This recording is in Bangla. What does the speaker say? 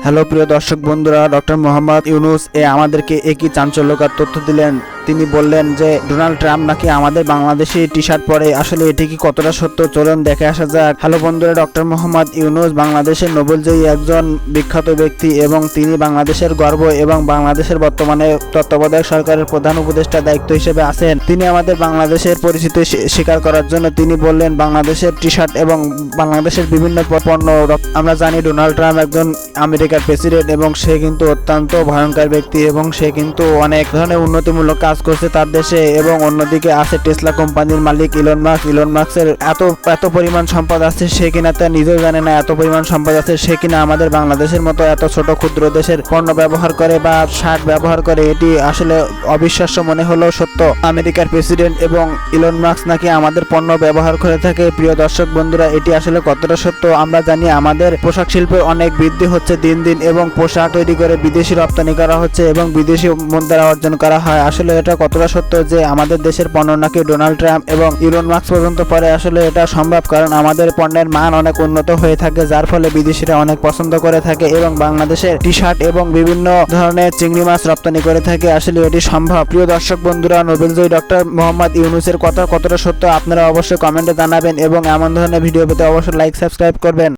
হ্যালো প্রিয় দর্শক বন্ধুরা, ডক্টর মোহাম্মদ ইউনুস আমাদেরকে একই চাঞ্চল্যকর তথ্য দিলেন। তিনি বললেন যে ডোনাল্ড ট্রাম্প নাকি আমাদের বাংলাদেশি টি শার্ট পরে। আসলে এটি কি কতটা সত্য, চলুন দেখে আসা যাক। হ্যালো বন্ধুরা, ডক্টর মোহাম্মদ ইউনুস বাংলাদেশের নোবেলজয়ী একজন বিখ্যাত ব্যক্তি এবং তিনি বাংলাদেশের গর্ব এবং বাংলাদেশের বর্তমানে তত্ত্বাবধায়ক সরকারের প্রধান উপদেষ্টা দায়িত্ব হিসেবে আছেন। তিনি আমাদের বাংলাদেশের পরিচিতি স্বীকার করার জন্য তিনি বললেন বাংলাদেশের টি শার্ট এবং বাংলাদেশের বিভিন্ন পণ্য। আমরা জানি ডোনাল্ড ট্রাম্প একজন আমেরিকার প্রেসিডেন্ট এবং সে কিন্তু অত্যন্ত ভয়ঙ্কর ব্যক্তি এবং সে কিন্তু অনেক ধরনের উন্নতিমূলক কাজ করছে তার দেশে। এবং অন্যদিকে আছে টেসলা কোম্পানির মালিক ইলন মাস্কের এত পরিমাণ সম্পদ আছে, সে কিনা তা নিজেও জানে না এত পরিমাণ সম্পদ আছে। সে কিনা আমাদের বাংলাদেশের মতো এত ছোট ক্ষুদ্র দেশের পণ্য ব্যবহার করে বা শার্ট ব্যবহার করে। এটি আসলে অবিশ্বাস্য মনে হলেও সত্য। আমেরিকার প্রেসিডেন্ট এবং ইলন মাস্ক নাকি আমাদের পণ্য ব্যবহার করে থাকে। প্রিয় দর্শক বন্ধুরা, এটি আসলে কতটা সত্য? আমরা জানি আমাদের পোশাক শিল্পে অনেক বৃদ্ধি হচ্ছে দিন দিন এবং পোশাক তৈরি করে বিদেশি রপ্তানি করা হচ্ছে এবং বিদেশি মুদ্রা অর্জন করা হয়। আসলে এটা কতটা সত্য যে আমাদের দেশের পণ্য নাকি ডোনাল্ড ট্রাম্প এবং ইলন মাস্ক পর্যন্ত পরে? আসলে এটা সম্ভব, কারণ আমাদের পণ্যের মান অনেক উন্নত হয়ে থাকে, যার ফলে বিদেশিরা অনেক পছন্দ করে থাকে এবং বাংলাদেশের টি শার্ট এবং বিভিন্ন ধরনের চিংড়ি মাছ রপ্তানি করে থাকে। আসলে এটি সম্ভব। প্রিয় দর্শক বন্ধুরা, নোবেলজয়ী ডক্টর মোহাম্মদ ইউনুসের কথা কতটা সত্য আপনারা অবশ্যই কমেন্টে জানাবেন এবং এমন ধরনের ভিডিও পেতে অবশ্যই লাইক সাবস্ক্রাইব করবেন।